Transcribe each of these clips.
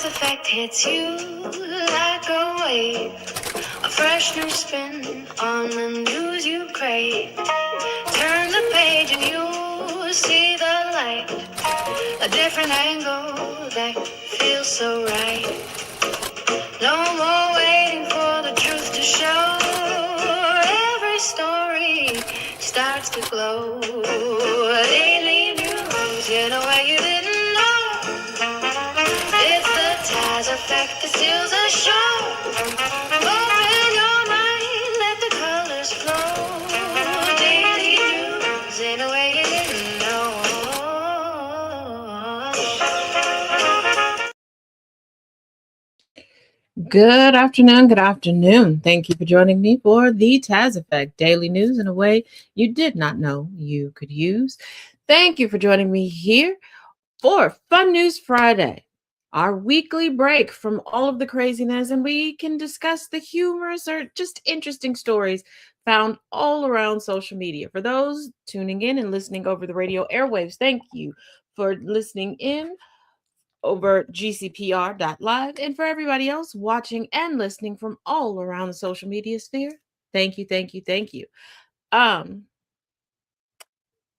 Taz effect hits you like a wave, a fresh new spin on the news you crave. Turn the page and you'll see the light, a different angle that feels so right. No more waiting for the truth to show. Every story starts to glow. Daily news in a way you didn't know. It's the Taz effect that steals the show. Open your mind, let the colors flow. Daily news in a way you didn't know. Good afternoon. Good afternoon. Thank you for joining me for the Taz Effect Daily News in a way you did not know you could use. Thank you for joining me here for Fun News Friday, our weekly break from all of the craziness, and we can discuss the humorous or just interesting stories found all around social media. For those tuning in and listening over the radio airwaves, thank you for listening in over gcpr.live, and for everybody else watching and listening from all around the social media sphere, thank you, thank you, thank you. um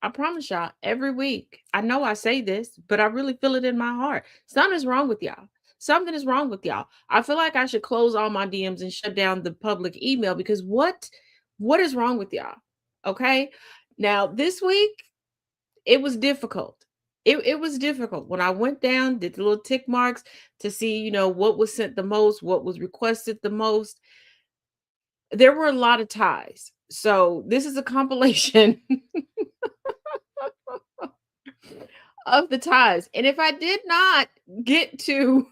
I promise y'all, every week, I know I say this, but I really feel it in my heart. Something is wrong with y'all. Something is wrong with y'all. I feel like I should close all my DMs and shut down the public email, because what is wrong with y'all? Okay. Now this week it was difficult. It was difficult when I went down, did the little tick marks to see, what was sent the most, what was requested the most. There were a lot of ties. So this is a compilation of the ties. And if I did not get to,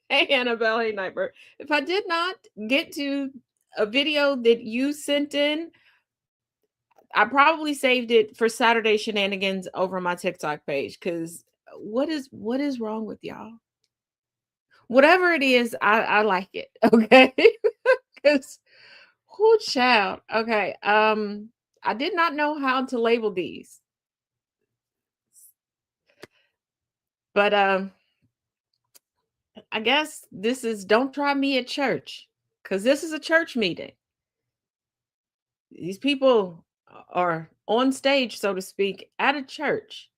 hey Annabelle, hey Nightbird, if I did not get to a video that you sent in, I probably saved it for Saturday shenanigans over my TikTok page, because what is wrong with y'all? Whatever it is, I like it. Okay. Because who child. Okay. I did not know how to label these. But I guess this is don't try me at church, because this is a church meeting. These people are on stage, so to speak, at a church.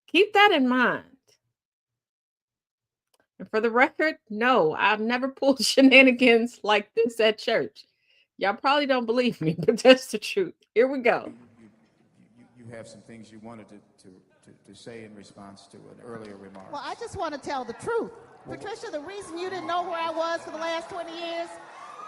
Keep that in mind. And for the record, no, I've never pulled shenanigans like this at church. Y'all probably don't believe me, but that's the truth. Here we go. You have some things you wanted to say in response to an earlier remark. Well, I just want to tell the truth. Patricia, the reason you didn't know where I was for the last 20 years,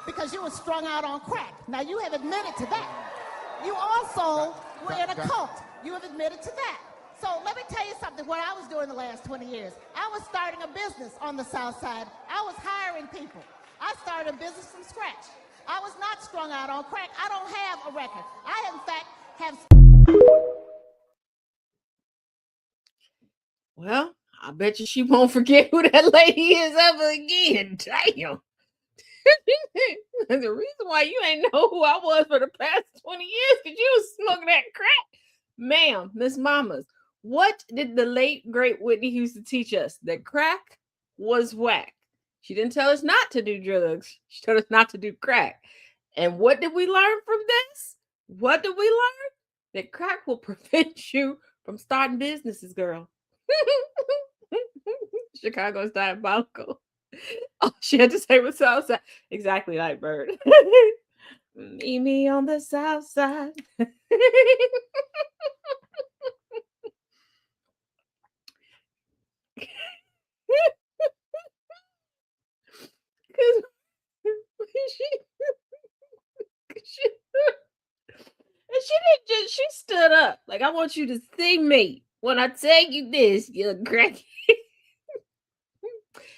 because you were strung out on crack. Now, you have admitted to that. You also were in a cult. You have admitted to that. So let me tell you something, what I was doing the last 20 years. I was starting a business on the South Side. I was hiring people. I started a business from scratch. I was not strung out on crack. I don't have a record. I, in fact, have... Well, I bet you she won't forget who that lady is ever again. Damn. The reason why you ain't know who I was for the past 20 years, because you was smoking that crack. Ma'am, Miss Mamas, what did the late, great Whitney Houston teach us? That crack was whack. She didn't tell us not to do drugs. She told us not to do crack. And what did we learn from this? What did we learn? That crack will prevent you from starting businesses, girl. Chicago's diabolical. Oh, she had to say what's outside. Exactly, Nightbird. Meet me on the South Side. She stood up. Like, I want you to see me when I tell you this, you cracky.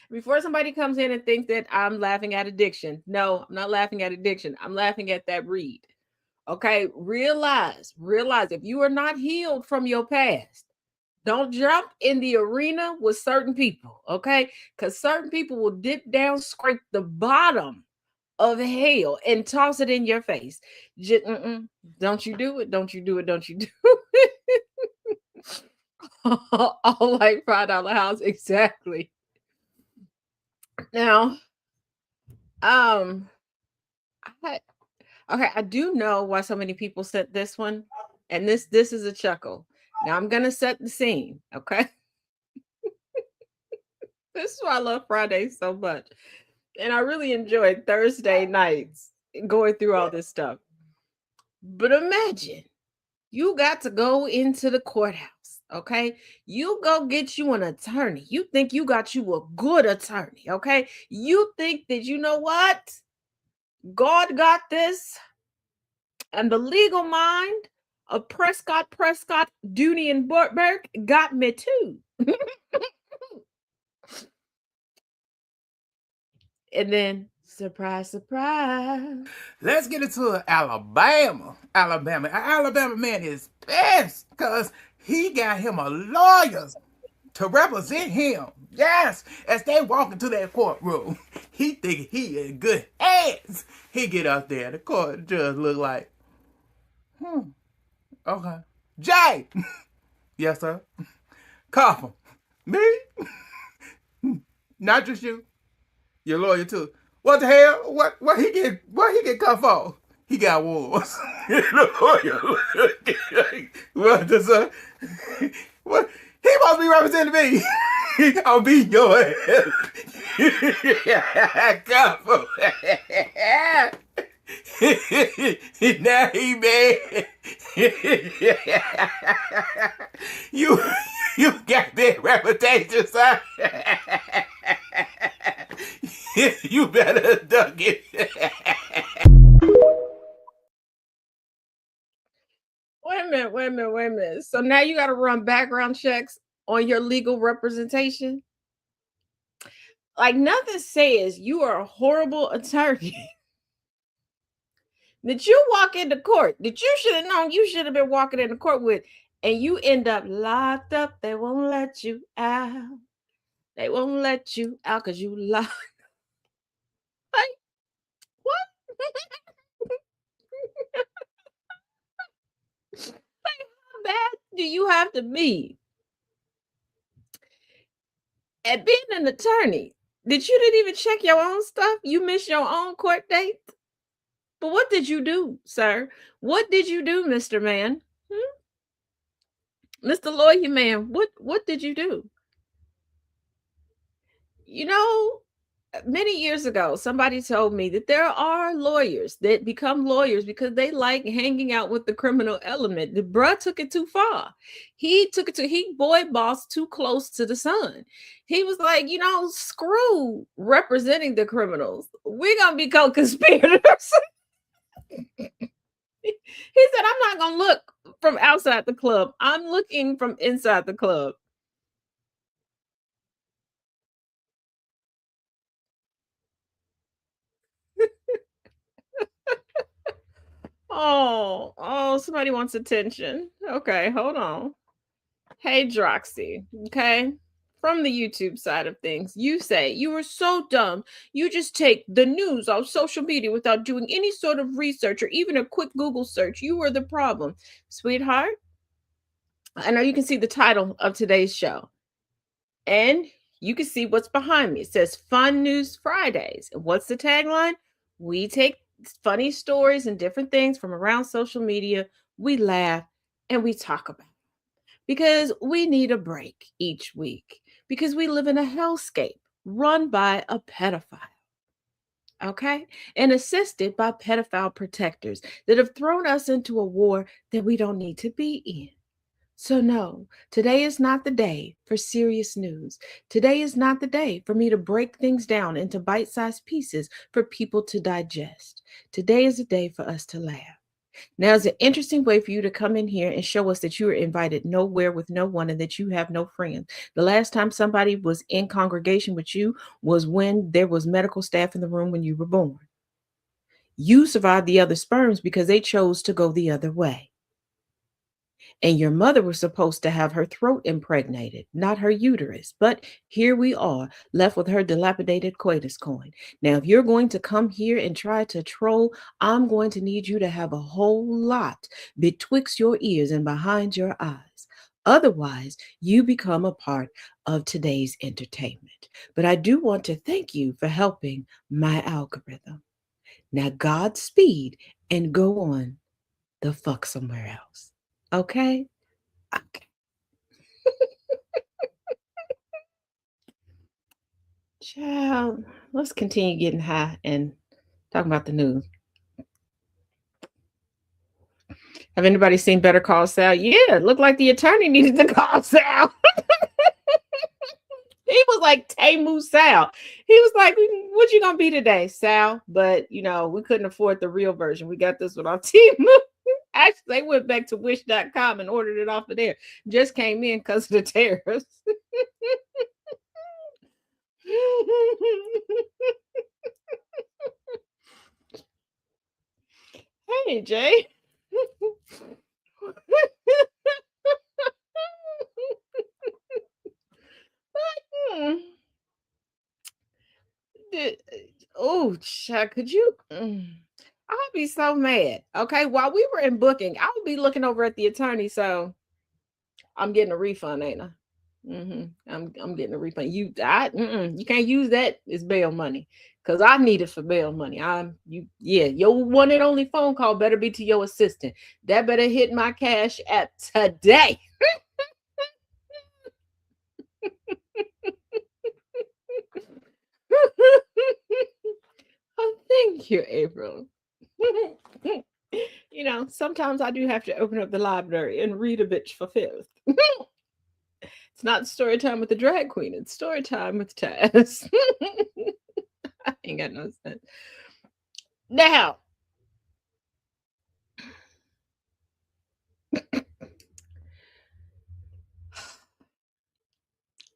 Before somebody comes in and thinks that I'm laughing at addiction. No, I'm not laughing at addiction. I'm laughing at that read. Okay, realize if you are not healed from your past, don't jump in the arena with certain people, okay? Because certain people will dip down, scrape the bottom of hell and toss it in your face. Don't you do it. Don't you do it. Don't you do it. All like $5 house. Exactly. Now, um, I, okay, I do know why so many people sent this one, and this is a chuckle. Now I'm gonna set the scene, okay? This is why I love Fridays so much. And I really enjoyed Thursday nights going through all this stuff. But imagine you got to go into the courthouse, okay? You go get you an attorney. You think you got you a good attorney, okay? You think that you know what? God got this, and the legal mind of Prescott, Dooney, and Burke got me too. And then, surprise, surprise. Let's get into Alabama. Alabama man is pissed because he got him a lawyer to represent him. Yes, as they walk into that courtroom, he think he in good hands. He get up there, the court judge look like, okay. Jay! Yes, sir. Call him. Me? Not just you. Your lawyer too. What the hell? What he get cuffed for? He got wars. What the son? What? He must be representing me. I'll beat your ass. Now he mad. you got that reputation, son. You better duck it. Wait a minute. So now you got to run background checks on your legal representation? Like nothing says you are a horrible attorney that you walk into court that you should have known you should have been walking into court with, and you end up locked up. They won't let you out. They won't let you out because you locked. Like, what? Like, how bad do you have to be at being an attorney that you didn't even check your own stuff? You missed your own court date? But what did you do, sir? What did you do, Mr. Man? Mr. Lawyer Man, what did you do? You know, many years ago, somebody told me that there are lawyers that become lawyers because they like hanging out with the criminal element. The bruh took it too far. He took it to he boy boss too close to the sun. He was like, screw representing the criminals. We're gonna be co-conspirators. He said, I'm not gonna look from outside the club. I'm looking from inside the club. Oh, somebody wants attention. Okay, hold on. Hey, Droxy. Okay. From the YouTube side of things, you say you were so dumb. You just take the news off social media without doing any sort of research or even a quick Google search. You were the problem. Sweetheart, I know you can see the title of today's show. And you can see what's behind me. It says Fun News Fridays. And what's the tagline? We take funny stories and different things from around social media. We laugh and we talk about it because we need a break each week because we live in a hellscape run by a pedophile. Okay, and assisted by pedophile protectors that have thrown us into a war that we don't need to be in. So, no, today is not the day for serious news. Today is not the day for me to break things down into bite sized pieces for people to digest. Today is a day for us to laugh. Now, it's an interesting way for you to come in here and show us that you are invited nowhere with no one and that you have no friends. The last time somebody was in congregation with you was when there was medical staff in the room when you were born. You survived the other sperms because they chose to go the other way. And your mother was supposed to have her throat impregnated, not her uterus. But here we are, left with her dilapidated coitus coin. Now, if you're going to come here and try to troll, I'm going to need you to have a whole lot betwixt your ears and behind your eyes. Otherwise, you become a part of today's entertainment. But I do want to thank you for helping my algorithm. Now, Godspeed and go on the fuck somewhere else. Okay? Okay. Child, let's continue getting high and talking about the news. Have anybody seen Better Call Sal? Yeah, it looked like the attorney needed to call Sal. He was like Tamu Sal. He was like, "What you gonna be today, Sal?" But we couldn't afford the real version. We got this one on Timu. Actually, they went back to wish.com and ordered it off of there. Just came in because of the tariffs. Hey, Jay. Oh, Chuck, could you? I'll be so mad. Okay, while we were in booking, I would be looking over at the attorney. So I'm getting a refund, ain't I? I'm getting a refund. You can't use that as bail money because I need it for bail money. Your one and only phone call better be to your assistant. That better hit my cash app today. Oh, thank you, April. Sometimes I do have to open up the library and read a bitch for filth. It's not story time with the drag queen. It's story time with Taz. I ain't got no sense. Now,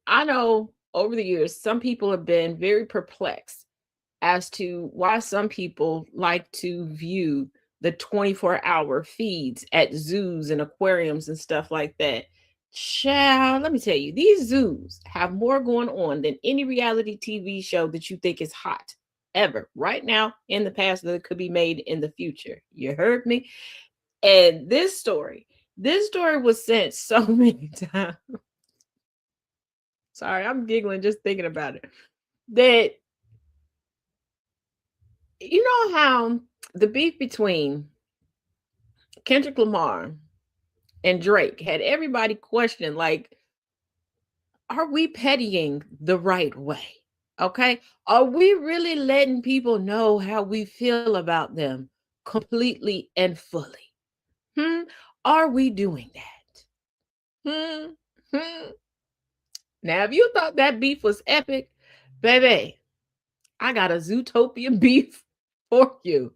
I know over the years, some people have been very perplexed as to why some people like to view the 24-hour feeds at zoos and aquariums and stuff like that. Child, let me tell you, these zoos have more going on than any reality TV show that you think is hot ever right now, in the past, that could be made in the future. You heard me? And this story was sent so many times. Sorry, I'm giggling just thinking about it. That you know how the beef between Kendrick Lamar and Drake had everybody questioning, like, are we pettying the right way? Okay. Are we really letting people know how we feel about them completely and fully? Are we doing that? Now, if you thought that beef was epic, baby, I got a Zootopia beef for you.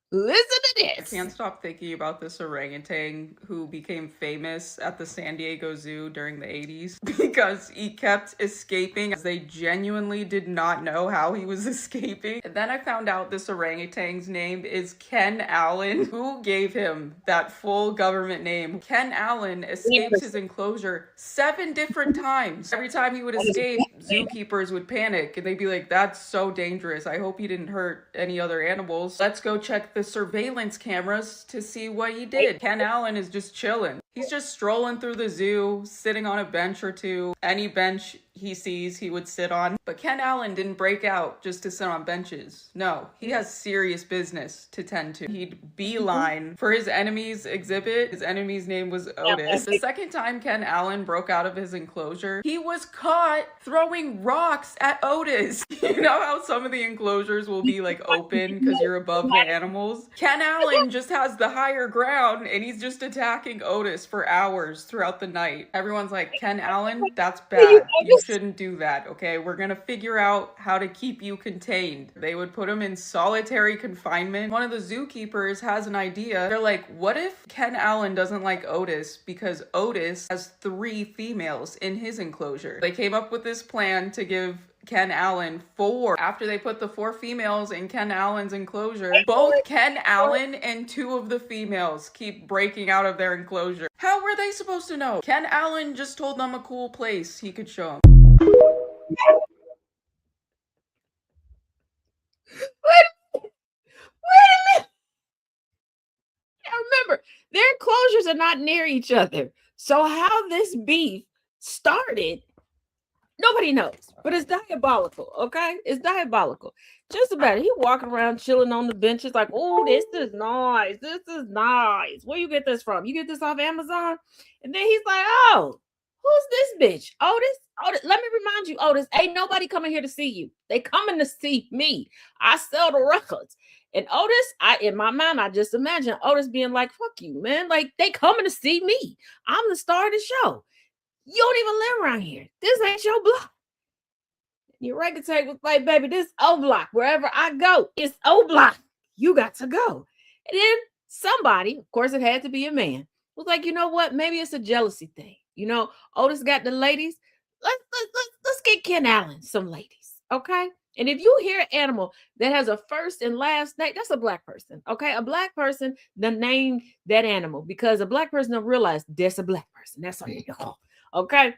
Listen to this. I can't stop thinking about this orangutan who became famous at the San Diego Zoo during the 80s because he kept escaping as they genuinely did not know how he was escaping. And then I found out this orangutan's name is Ken Allen. Who gave him that full government name? Ken Allen escapes his enclosure 7 different times. Every time he would escape, zookeepers would panic and they'd be like, "That's so dangerous. I hope he didn't hurt any other animals. Let's go check the surveillance cameras to see what he did." Ken Allen is just chilling. He's just strolling through the zoo, sitting on a bench or two. Any bench he sees, he would sit on. But Ken Allen didn't break out just to sit on benches. No, he has serious business to tend to. He'd beeline for his enemy's exhibit. His enemy's name was Otis. The second time Ken Allen broke out of his enclosure, he was caught throwing rocks at Otis. You know how some of the enclosures will be like open because you're above the animals? Ken Allen just has the higher ground and he's just attacking Otis for hours throughout the night. Everyone's like, "Ken Allen, that's bad. You shouldn't do that, okay? We're gonna figure out how to keep you contained." They would put him in solitary confinement. One of the zookeepers has an idea. They're like, what if Ken Allen doesn't like Otis because Otis has 3 females in his enclosure? They came up with this plan to give Ken Allen 4. After they put the 4 females in Ken Allen's enclosure, both Ken Allen and 2 of the females keep breaking out of their enclosure. How were they supposed to know? Ken Allen just told them a cool place he could show them. Wait a minute. Now remember, their enclosures are not near each other. So how this beef started, nobody knows, but it's diabolical. Okay, it's diabolical. Just about it. He walking around chilling on the benches like, oh, this is nice. This is nice. Where you get this from? You get this off Amazon? And then he's like, oh, who's this bitch? Otis? Otis, let me remind you, Otis, ain't nobody coming here to see you. They coming to see me. I sell the records. And Otis, in my mind, I just imagine Otis being like, fuck you, man. Like, they coming to see me. I'm the star of the show. You don't even live around here. This ain't your block. Your record tape was like, baby, this O block. Wherever I go, it's O block. You got to go. And then somebody, of course, it had to be a man, was like, you know what? Maybe it's a jealousy thing. You know, Otis got the ladies. Let's get Ken Allen some ladies. Okay. And if you hear an animal that has a first and last name, that's a black person. Okay. A black person done named that animal because a black person don't realize that's a black person. That's all. Okay. I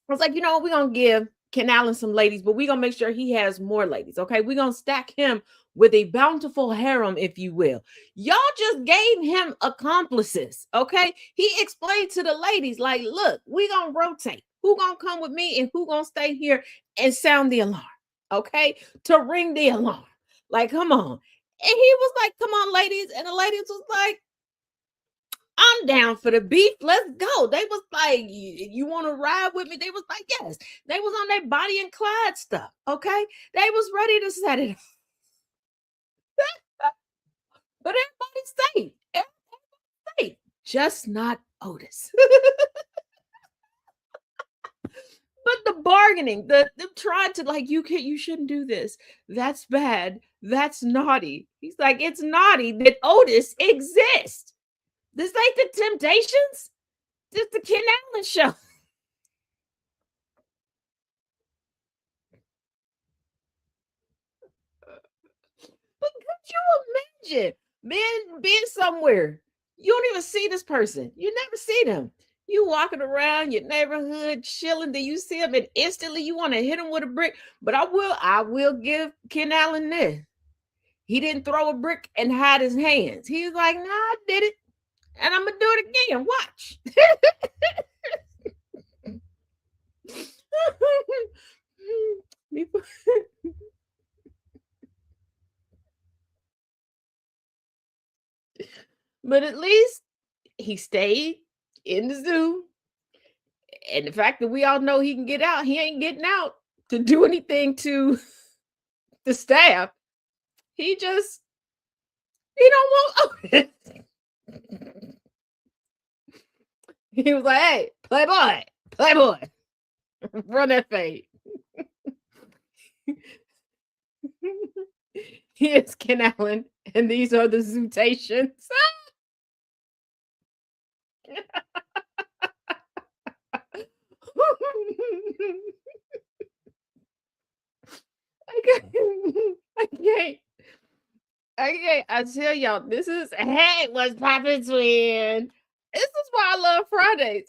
was like, you know, we're going to give Ken Allen some ladies, but we're going to make sure he has more ladies. Okay. We're going to stack him with a bountiful harem, if you will. Y'all just gave him accomplices. Okay. He explained to the ladies, like, look, we're going to rotate. Who going to come with me and who going to stay here and sound the alarm? Okay. To ring the alarm. Like, come on. And he was like, come on, ladies. And the ladies was like, I'm down for the beef. Let's go. They was like, you want to ride with me? They was like, yes. They was on their Bonnie and Clyde stuff. Okay. They was ready to set it up. But everybody's safe. Everybody's safe. Just not Otis. But the bargaining, the tried to like, you shouldn't do this. That's bad. That's naughty. He's like, it's naughty that Otis exists. This ain't the Temptations. This is the Ken Allen show. But could you imagine being somewhere? You don't even see this person. You never see them. You walking around your neighborhood, chilling. Then you see them, and instantly you want to hit them with a brick. But I will give Ken Allen this. He didn't throw a brick and hide his hands. He was like, nah, I did it. And I'm going to do it again. Watch. But at least he stayed in the zoo. And the fact that we all know he can get out, he ain't getting out to do anything to the staff. He don't want it. He was like, hey, playboy, run that fade. Here's Ken Allen, and these are the Zootatians. I can't. I tell y'all, this is, hey, what's poppin', twin? This is why I love Fridays.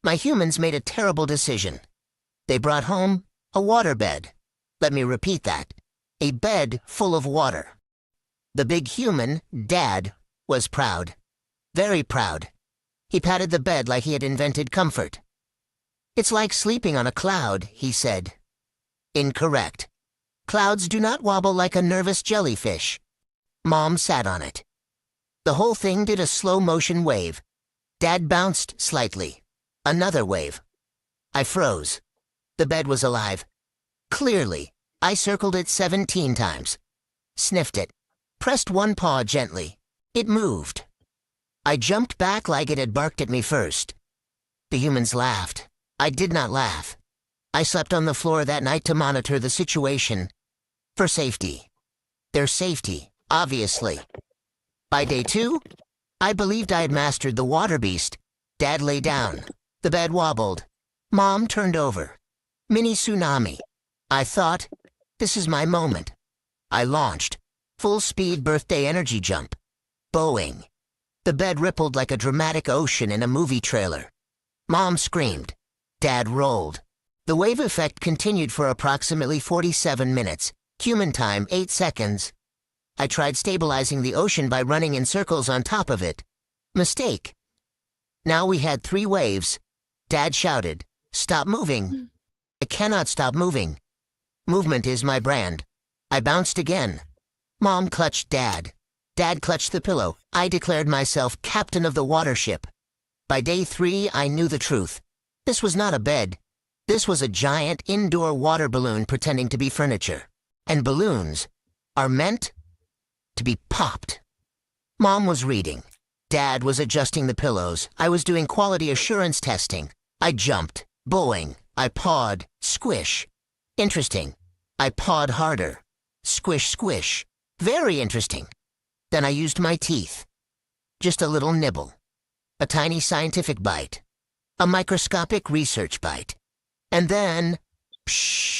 My humans made a terrible decision. They brought home a waterbed. Let me repeat that. A bed full of water. The big human, Dad, was proud. Very proud. He patted the bed like he had invented comfort. It's like sleeping on a cloud, he said. Incorrect. Clouds do not wobble like a nervous jellyfish. Mom sat on it. The whole thing did a slow-motion wave. Dad bounced slightly. Another wave. I froze. The bed was alive. Clearly, I circled it 17 times. Sniffed it. Pressed one paw gently. It moved. I jumped back like it had barked at me first. The humans laughed. I did not laugh. I slept on the floor that night to monitor the situation. For safety. Their safety, obviously. By day 2, I believed I had mastered the water beast. Dad lay down. The bed wobbled. Mom turned over. Mini tsunami. I thought, this is my moment. I launched. Full speed birthday energy jump. Boeing. The bed rippled like a dramatic ocean in a movie trailer. Mom screamed. Dad rolled. The wave effect continued for approximately 47 minutes. Human time, 8 seconds. I tried stabilizing the ocean by running in circles on top of it. Mistake. Now we had 3 waves. Dad shouted, "Stop moving." I cannot stop moving. Movement is my brand. I bounced again. Mom clutched Dad. Dad clutched the pillow. I declared myself captain of the watership. By day 3, I knew the truth. This was not a bed. This was a giant indoor water balloon pretending to be furniture. And balloons are meant to be popped. Mom was reading. Dad was adjusting the pillows. I was doing quality assurance testing. I jumped. Boing. I pawed. Squish. Interesting. I pawed harder. Squish, squish. Very interesting. Then I used my teeth. Just a little nibble. A tiny scientific bite. A microscopic research bite. And then, pshhh.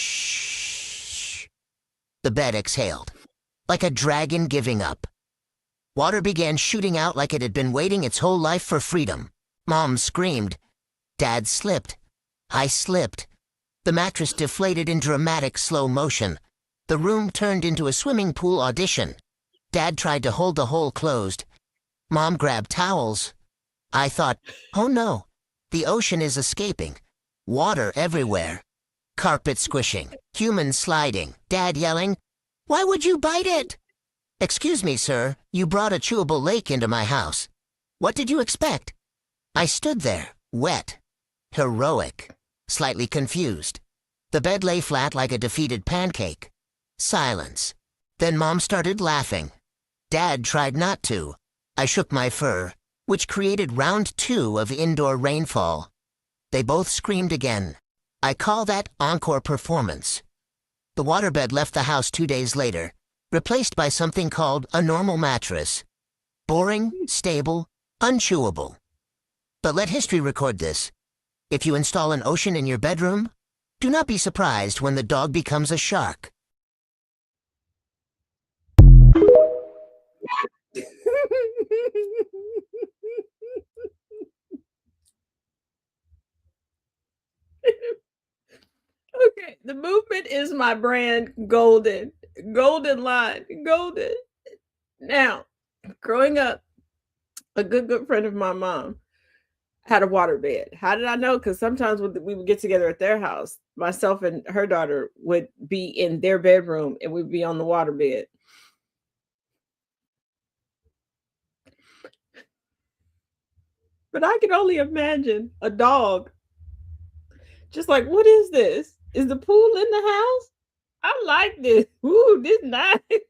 The bed exhaled, like a dragon giving up. Water began shooting out like it had been waiting its whole life for freedom. Mom screamed. Dad slipped. I slipped. The mattress deflated in dramatic slow motion. The room turned into a swimming pool audition. Dad tried to hold the hole closed. Mom grabbed towels. I thought, oh no, the ocean is escaping. Water everywhere. Carpet squishing. Humans sliding. Dad yelling, "Why would you bite it?" "Excuse me, sir, you brought a chewable lake into my house. What did you expect?" I stood there, wet, heroic, slightly confused. The bed lay flat like a defeated pancake. Silence. Then Mom started laughing. Dad tried not to. I shook my fur, which created round 2 of indoor rainfall. They both screamed again. I call that encore performance. The waterbed left the house 2 days later, replaced by something called a normal mattress. Boring, stable, unchewable. But let history record this. If you install an ocean in your bedroom, do not be surprised when the dog becomes a shark. Okay, the movement is my brand. Golden. Golden line. Golden. Now, growing up, a good friend of my mom had a waterbed. How did I know? Because sometimes we would get together at their house. Myself and her daughter would be in their bedroom and we'd be on the waterbed. But I can only imagine a dog just like, what is this? Is the pool in the house? I like this. Ooh, this nice. He's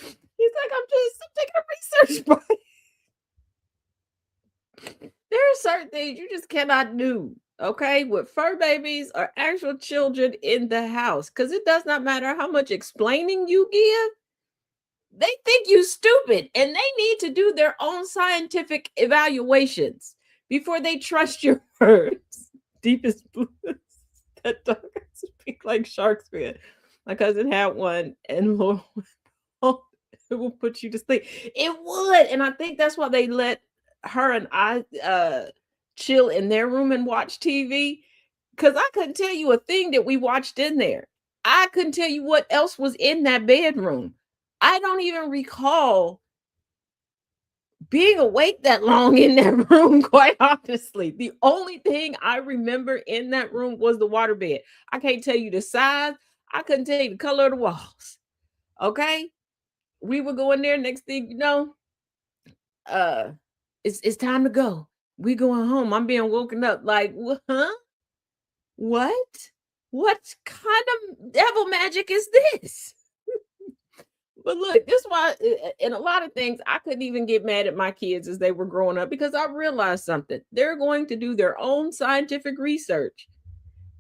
like, I'm taking a research break. There are certain things you just cannot do, okay, with fur babies or actual children in the house, because it does not matter how much explaining you give. They think you stupid, and they need to do their own scientific evaluations before they trust your words. Deepest blues. That dog speak like Shakespeare. My cousin had one, and Lord, it will put you to sleep. It would, and I think that's why they let her and I chill in their room and watch TV. Because I couldn't tell you a thing that we watched in there. I couldn't tell you what else was in that bedroom. I don't even recall being awake that long in that room, quite honestly. The only thing I remember in that room was the waterbed. I can't tell you the size. I couldn't tell you the color of the walls. Okay? We would go in there, next thing you know, it's time to go. We going home. I'm being woken up like, huh? What? What kind of devil magic is this? But look, this is why in a lot of things I couldn't even get mad at my kids as they were growing up, because I realized something. They're going to do their own scientific research.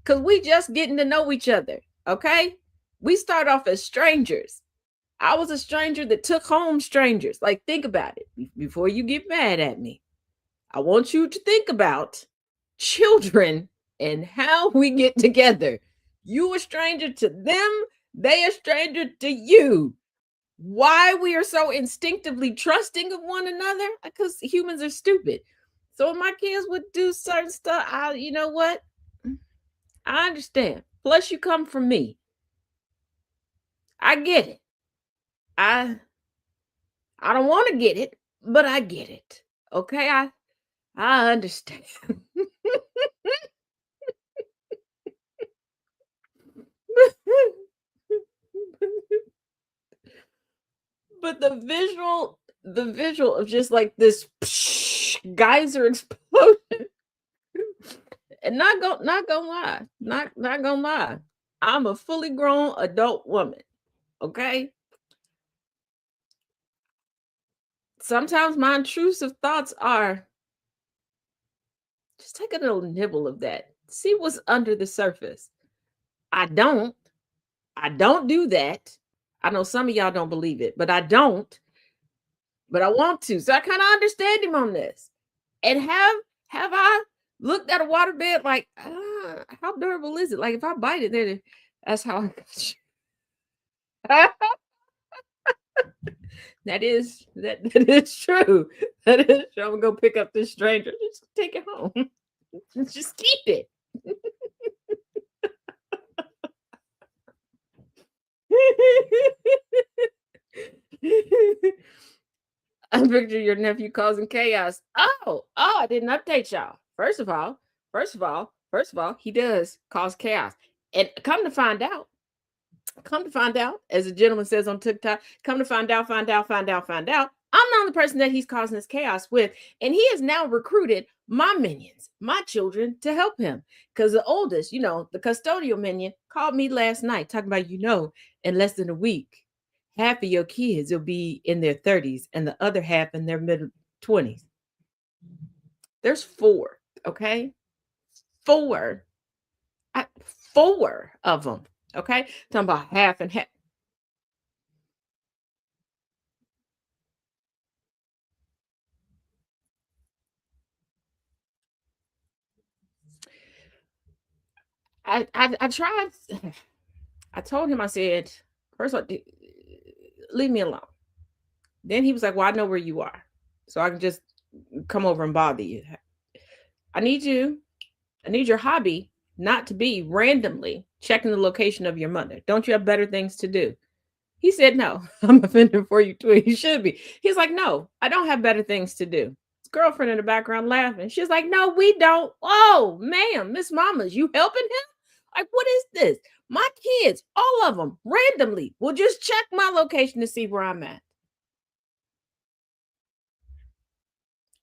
because we just getting to know each other. Okay. We start off as strangers. I was a stranger that took home strangers. Like, think about it before you get mad at me. I want you to think about children and how we get together. You a stranger to them, they a stranger to you. Why we are so instinctively trusting of one another? Because humans are stupid. So when my kids would do certain stuff, you know what? I understand. Plus, you come from me. I get it. I don't want to get it, but I get it. Okay, I understand. But the visual of just like this geyser explosion, and not gonna lie, not gonna lie, I'm a fully grown adult woman. Okay, sometimes my intrusive thoughts are just take a little nibble of that, see what's under the surface. I don't, I don't do that. I know some of y'all don't believe it, but I don't. But I want to. So I kind of understand him on this. And have I looked at a waterbed like, how durable is it? Like if I bite it, then that's how I got you. that is true. That is true. I'm gonna go pick up this stranger. Just take it home. Just keep it. I picture your nephew causing chaos. Oh, I didn't update y'all. First of all, he does cause chaos. And come to find out, as the gentleman says on TikTok, come to find out, I'm the only person that he's causing this chaos with. And he has now recruited my minions, my children, to help him. Because the oldest, the custodial minion, called me last night talking about, in less than a week, half of your kids will be in their 30s and the other half in their mid 20s. There's 4, okay? 4. 4 of them, okay? Talking about half and half. I tried. I told him, I said, first of all, leave me alone. Then he was like, well, I know where you are. So I can just come over and bother you. I need your hobby not to be randomly checking the location of your mother. Don't you have better things to do? He said, no, I'm offended for you too. He should be. He's like, no, I don't have better things to do. His girlfriend in the background laughing. She's like, no, we don't. Oh, ma'am, Miss Mamas, you helping him? Like, what is this? My kids, all of them, randomly, will just check my location to see where I'm at.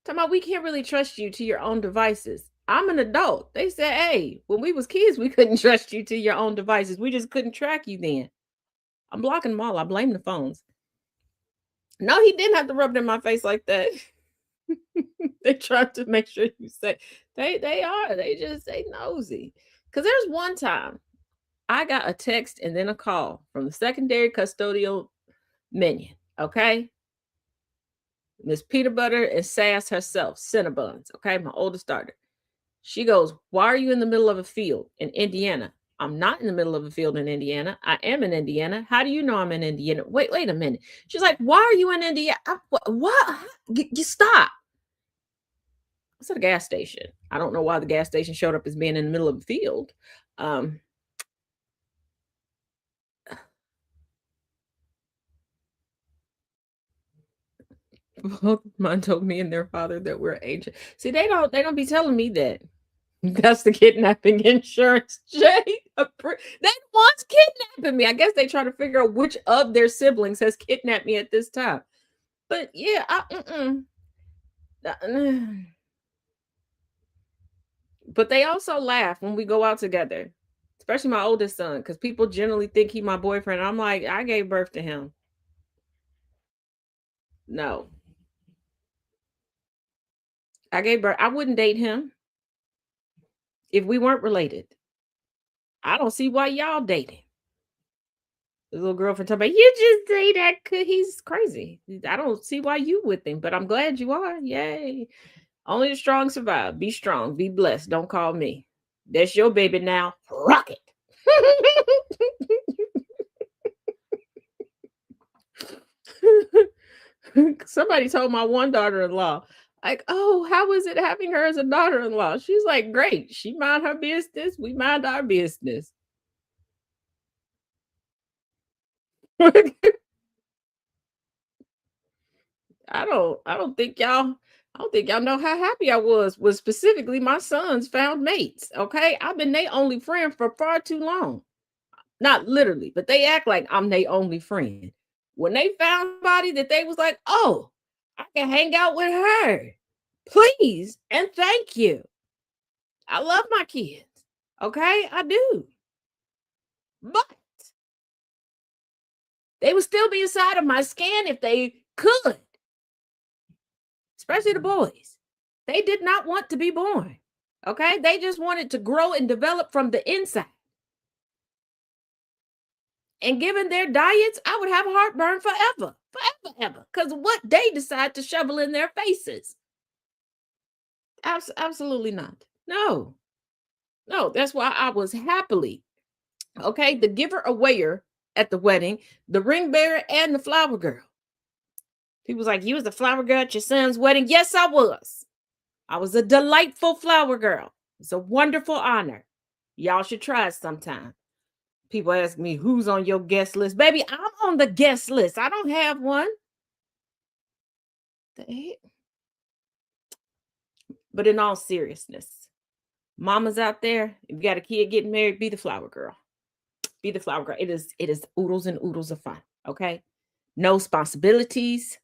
Talking about we can't really trust you to your own devices. I'm an adult. They said, hey, when we was kids, we couldn't trust you to your own devices. We just couldn't track you then. I'm blocking them all. I blame the phones. No, he didn't have to rub it in my face like that. They tried to make sure you say they are. They nosy. Because there's one time I got a text and then a call from the secondary custodial minion. Okay. Miss Peanut Butter and Sass herself, Cinnabuns. Okay, my oldest daughter. She goes, why are you in the middle of a field in Indiana? I'm not in the middle of a field in Indiana. I am in Indiana. How do you know I'm in Indiana? Wait a minute. She's like, why are you in Indiana? What? You stop. It's at a gas station. I don't know why the gas station showed up as being in the middle of a field. Both mine told me and their father that we're ancient. See, they don't be telling me that. That's the kidnapping insurance, Jay. They once kidnapping me. I guess they try to figure out which of their siblings has kidnapped me at this time. But yeah, but they also laugh when we go out together, especially my oldest son, because people generally think he's my boyfriend. I'm like, I gave birth to him. No. I gave birth. I wouldn't date him if we weren't related. I don't see why y'all dating. The little girlfriend talking about, you just say that he's crazy. I don't see why you with him, but I'm glad you are. Yay. Only the strong survive. Be strong. Be blessed. Don't call me. That's your baby now. Rock it. Somebody told my one daughter-in-law, like, oh, how is it having her as a daughter-in-law? She's like, great. She mind her business. We mind our business. I don't think y'all know how happy I was specifically my sons found mates. Okay. I've been their only friend for far too long. Not literally, but they act like I'm their only friend. When they found somebody that they was like, oh, I can hang out with her. Please and thank you. I love my kids. Okay, I do. But they would still be inside of my skin if they could. Especially the boys. They did not want to be born. Okay, they just wanted to grow and develop from the inside. And given their diets, I would have heartburn forever, ever. Because of what they decide to shovel in their faces. Absolutely not. No, that's why I was happily, okay, the giver awayer at the wedding, the ring bearer, and the flower girl. People was like, you was the flower girl at your son's wedding? Yes, I was. I was a delightful flower girl. It's a wonderful honor. Y'all should try it sometime. People ask me, who's on your guest list? Baby, I'm on the guest list. I don't have one. But in all seriousness, mamas out there, if you got a kid getting married, be the flower girl. Be the flower girl. It is oodles and oodles of fun. Okay. No responsibilities.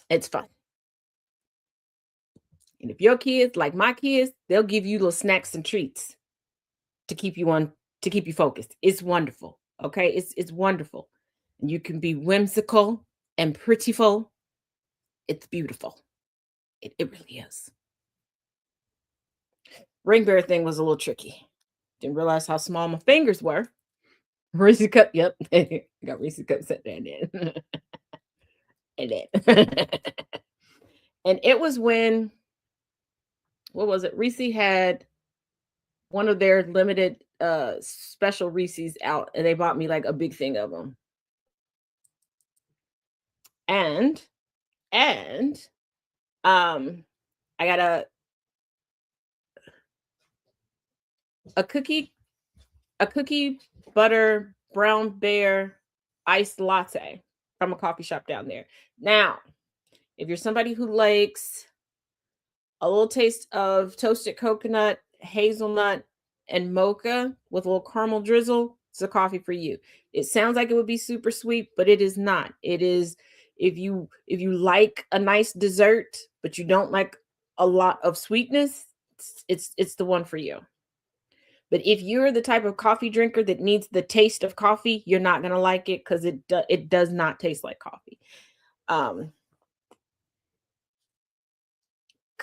It's fun. And if your kids, like my kids, they'll give you little snacks and treats to keep you focused. It's wonderful. Okay. It's wonderful. And you can be whimsical and prettyful. It's beautiful. It really is. Ring bearer thing was a little tricky. Didn't realize how small my fingers were. Reese's cup. Yep. Got Reese's cup set down there. And then. And it was when, what was it? Reese had one of their limited special Reese's out, and they bought me like a big thing of them. And I got a cookie butter brown bear iced latte from a coffee shop down there. Now, if you're somebody who likes a little taste of toasted coconut, hazelnut, and mocha with a little caramel drizzle, it's a coffee for you. It sounds like it would be super sweet, but it is not. It is, if you like a nice dessert, but you don't like a lot of sweetness, it's the one for you. But if you're the type of coffee drinker that needs the taste of coffee, you're not going to like it because it does not taste like coffee. Kind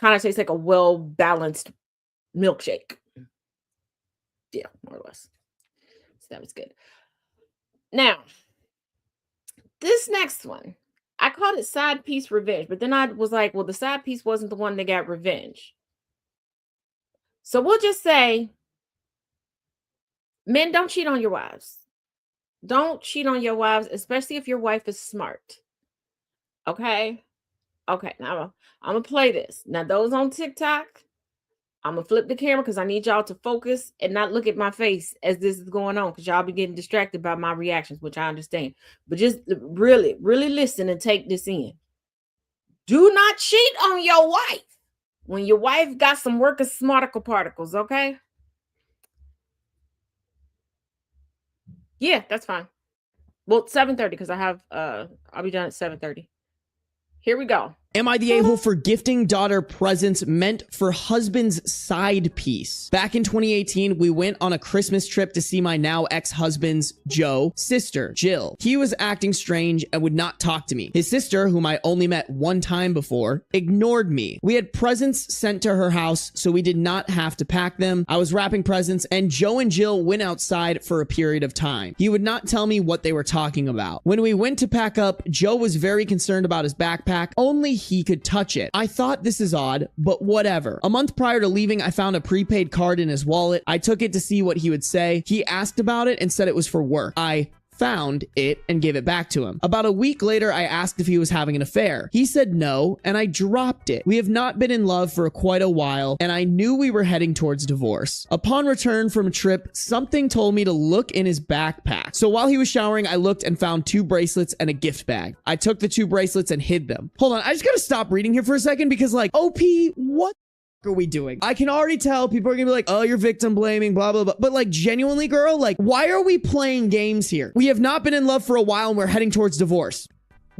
of tastes like a well-balanced milkshake. Yeah, more or less. So that was good. Now, this next one, I called it side piece revenge, but then I was like, well, the side piece wasn't the one that got revenge. So we'll just say, men, don't cheat on your wives. Don't cheat on your wives, especially if your wife is smart. Okay? Okay, now I'm going to play this. Now, those on TikTok, I'm going to flip the camera because I need y'all to focus and not look at my face as this is going on because y'all be getting distracted by my reactions, which I understand. But just really, really listen and take this in. Do not cheat on your wife when your wife got some working smarticle particles, okay? Yeah, that's fine. Well, 7:30 because I have I'll be done at 7:30. Here we go. Am I the a-hole for gifting daughter presents meant for husband's side piece? Back in 2018, we went on a Christmas trip to see my now ex-husband's Joe sister, Jill. He was acting strange and would not talk to me. His sister, whom I only met one time before, ignored me. We had presents sent to her house, so we did not have to pack them. I was wrapping presents, and Joe and Jill went outside for a period of time. He would not tell me what they were talking about. When we went to pack up, Joe was very concerned about his backpack. Only he could touch it. I thought, this is odd, but whatever. A month prior to leaving, I found a prepaid card in his wallet. I took it to see what he would say. He asked about it and said it was for work. I found it and gave it back to him. About a week later, I asked if he was having an affair. He said no, and I dropped it. We have not been in love for quite a while, and I knew we were heading towards divorce. Upon return from a trip, something told me to look in his backpack. So while he was showering, I looked and found 2 bracelets and a gift bag. I took the 2 bracelets and hid them. Hold on, I just gotta stop reading here for a second because, like, OP, what are we doing? I can already tell people are gonna be like, oh, you're victim blaming, blah, blah, blah. But like, genuinely, girl, like, why are we playing games here? We have not been in love for a while and we're heading towards divorce.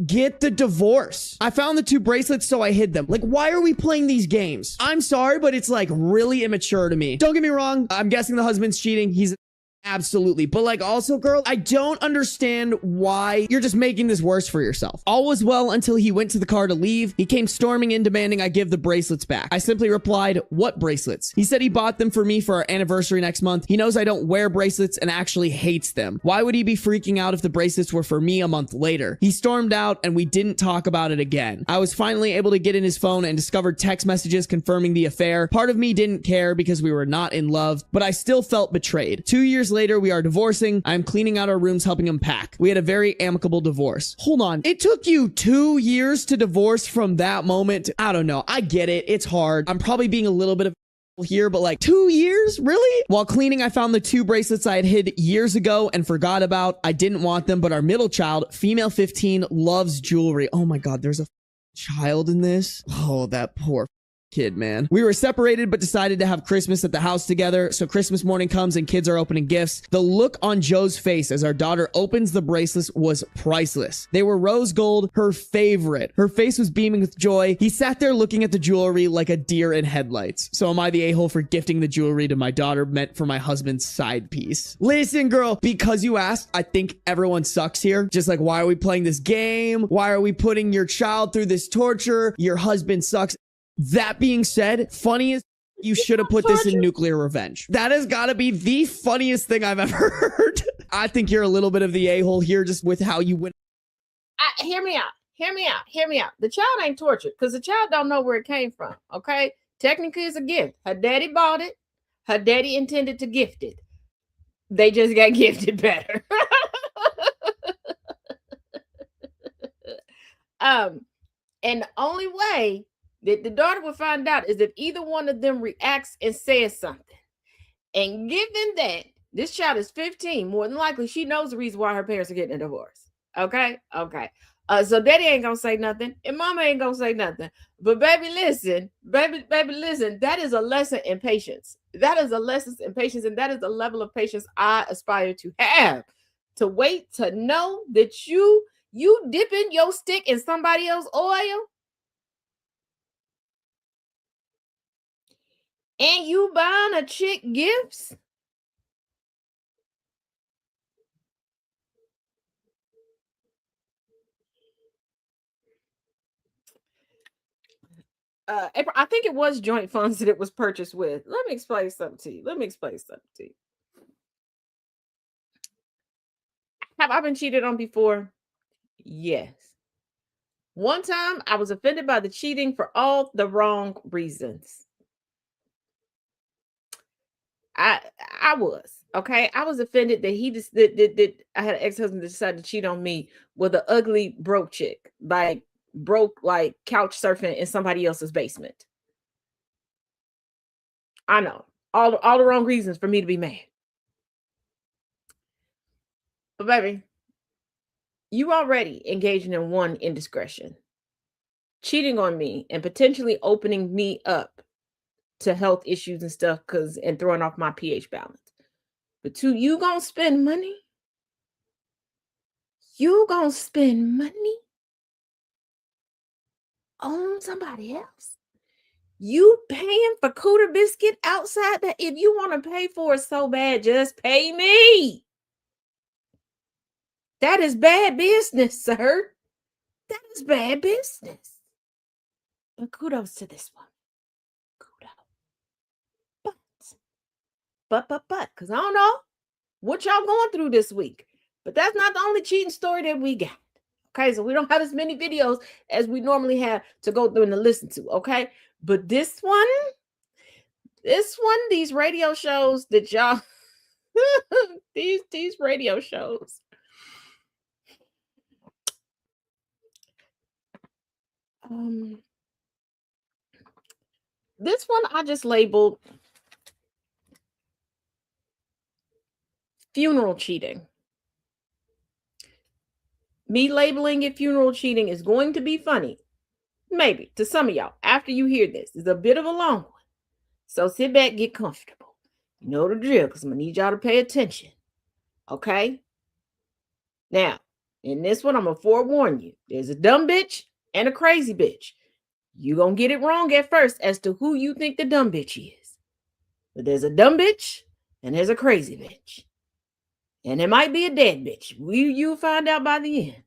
Get the divorce. I found the 2 bracelets, so I hid them. Like, why are we playing these games? I'm sorry, but it's like really immature to me. Don't get me wrong. I'm guessing the husband's cheating. He's absolutely. But like, also, girl, I don't understand why you're just making this worse for yourself. All was well until he went to the car to leave. He came storming in demanding I give the bracelets back. I simply replied, what bracelets? He said he bought them for me for our anniversary next month. He knows I don't wear bracelets and actually hates them. Why would he be freaking out if the bracelets were for me a month later? He stormed out and we didn't talk about it again. I was finally able to get in his phone and discovered text messages confirming the affair. Part of me didn't care because we were not in love, but I still felt betrayed. 2 years later, we are divorcing. I'm cleaning out our rooms, helping him pack. We had a very amicable divorce. Hold on. It took you 2 years to divorce from that moment. I don't know. I get it. It's hard. I'm probably being a little bit of here, but like 2 years? Really? While cleaning, I found the 2 bracelets I had hid years ago and forgot about. I didn't want them, but our middle child, female 15, loves jewelry. Oh my God, there's a child in this. Oh, that poor kid, man. We were separated but decided to have Christmas at the house together. So Christmas morning comes and kids are opening gifts. The look on Joe's face as our daughter opens the bracelets was priceless. They were rose gold, her favorite. Her face was beaming with joy. He sat there looking at the jewelry like a deer in headlights. So am I the a-hole for gifting the jewelry to my daughter meant for my husband's side piece? Listen, girl, because you asked, I think everyone sucks here. Just like, why are we playing this game? Why are we putting your child through this torture? Your husband sucks. That being said, funny as you should have put this in nuclear revenge. That has got to be the funniest thing I've ever heard. I think you're a little bit of the a-hole here just with how you went. Hear me out. Hear me out. Hear me out. The child ain't tortured because the child don't know where it came from. Okay. Technically, it's a gift. Her daddy bought it. Her daddy intended to gift it. They just got gifted better. And the only way that the daughter would find out is if either one of them reacts and says something. And given that this child is 15, more than likely she knows the reason why her parents are getting a divorce. Okay. So daddy ain't gonna say nothing, and mama ain't gonna say nothing. But baby, listen, that is a lesson in patience. That is a lesson in patience, and that is the level of patience I aspire to have. To wait to know that you dipping your stick in somebody else's oil. And you buying a chick gifts? April, I think it was joint funds that it was purchased with. Let me explain something to you. Have I been cheated on before? Yes. One time I was offended by the cheating for all the wrong reasons. I was okay. I was offended that he just that I had an ex-husband that decided to cheat on me with an ugly broke chick, like couch surfing in somebody else's basement. I know all the wrong reasons for me to be mad. But baby, you already engaging in one indiscretion, cheating on me and potentially opening me up to health issues and stuff and throwing off my pH balance. But 2, you gonna spend money? You gonna spend money own somebody else. You paying for Cooter Biscuit outside that? If you want to pay for it so bad, just pay me. That is bad business, sir. That is bad business. But kudos to this one. Kudos. But, because I don't know what y'all going through this week. But that's not the only cheating story that we got. Okay, so we don't have as many videos as we normally have to go through and to listen to. Okay, but this one, these radio shows that y'all, these radio shows. This one I just labeled funeral cheating. Me labeling it funeral cheating is going to be funny. Maybe to some of y'all after you hear this. It's a bit of a long one. So sit back, get comfortable. You know the drill, because I'm going to need y'all to pay attention. Okay? Now, in this one, I'm going to forewarn you. There's a dumb bitch and a crazy bitch. You're going to get it wrong at first as to who you think the dumb bitch is. But there's a dumb bitch and there's a crazy bitch. And there might be a dead bitch. You'll find out by the end.